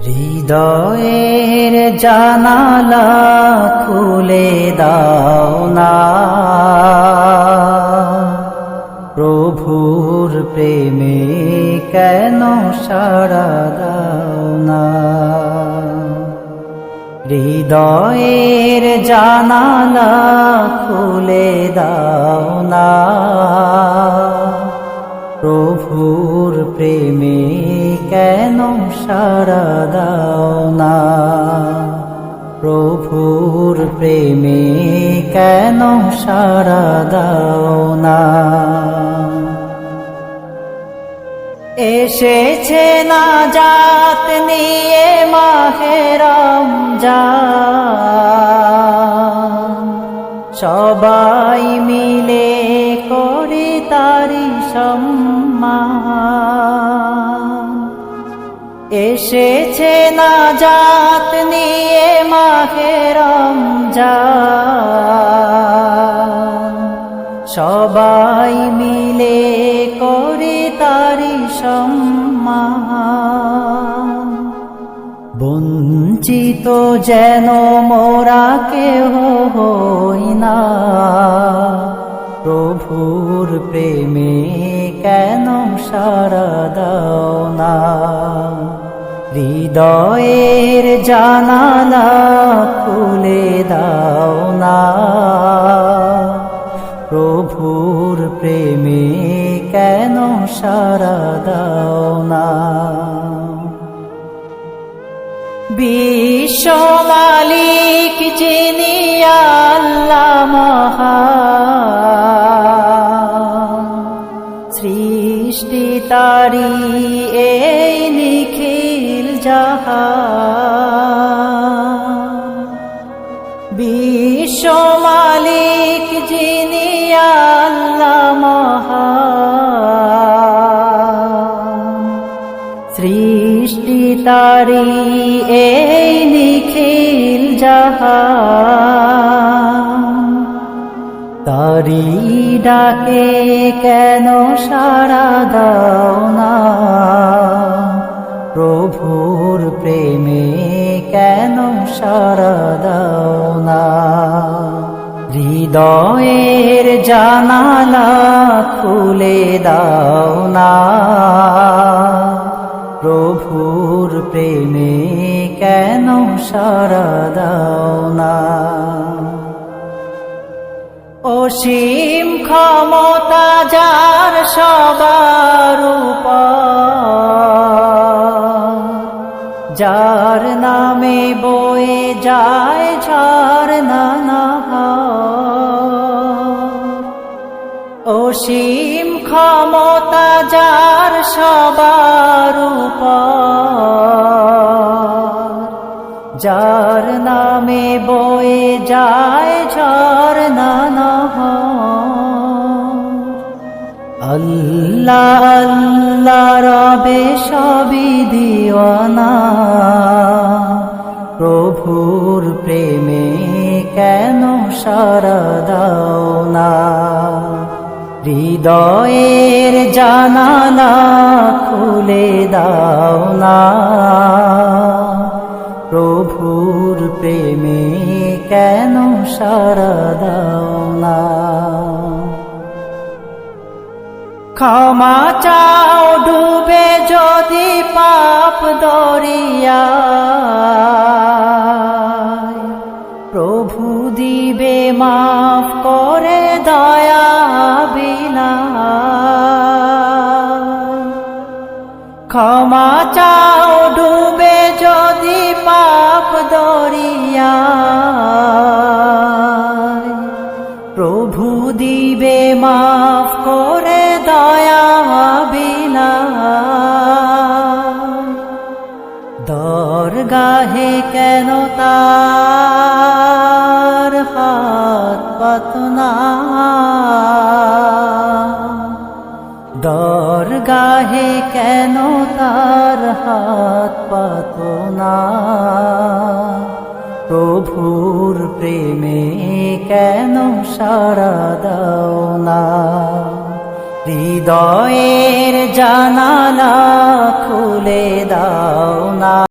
হৃদয়ের জানালা খুলে দাও না, প্রভুর প্রেমে কেন সাড়া দাও না। হৃদয়ের জানালা খুলে দাও না, প্রভুর প্রেমে কেন সাড়া দাও না। প্রভুর প্রেমে কেন সাড়া দাও না। এসেছে নাজাত নিয়ে মাহে রমজান, সবাই মিলে করি তারি সম্মান। এসেছে নাজাত নিয়ে মাহে রমজান, সবাই মিলে করি তারি সম্মান। বঞ্চিত যেন মোরা কেহ হই না, প্রভুর প্রেমে কেন সাড়া দাও না। হৃদয়ের জানালা খুলে দাও না, প্রভুর প্রেমে কেন সাড়া দাও না। বিশ্ব মালিক যিনি আল্লাহ মহান, সৃষ্টি তারি এই নিখিল জাহান। বিশ্ব মালিক যিনি আল্লাহ মহান, সৃষ্টি তারি এই নিখিল জাহান। তারি ডাকে কেন সাড়া দাও না, প্রভুর প্রেমে কেন সাড়া দাও না। হৃদয়ের জানালা খুলে দাও না, প্রভুর প্রেমে কেন সাড়া দাও না। অসীম ক্ষমতা যার সবার উপর, যার নামে বয়ে যায় ঝরনা নহর। অসীম ক্ষমতা যার সবার উপর, যার নামে বয়ে যায় ঝরনা নহর। আল্লাহ আল্লাহ রবে সবই দিওয়ানা, প্রভুর প্রেমে কেন সাড়া দাও না। হৃদয়ের জানালা খুলে দাও না, প্রভুর প্রেমে কেন সাড়া দাও না। ক্ষমা চাও ডুবে যদি পাপ দরিয়ায়, প্রভু দিবে মাফ করে দয়া বিনায়। ক্ষমা চাও ডুবে যদি পাপ দরিয়ায়, প্রভু দিবে মাফ করে দয়া বিনায়। দরগাহে কেন তার হাত পাতো না, দরগাহে কেন তার হাত পাতো না। প্রভুর প্রেমে কেন সাড়া দাও না। হৃদয়ের জানালা খুলে দাও না।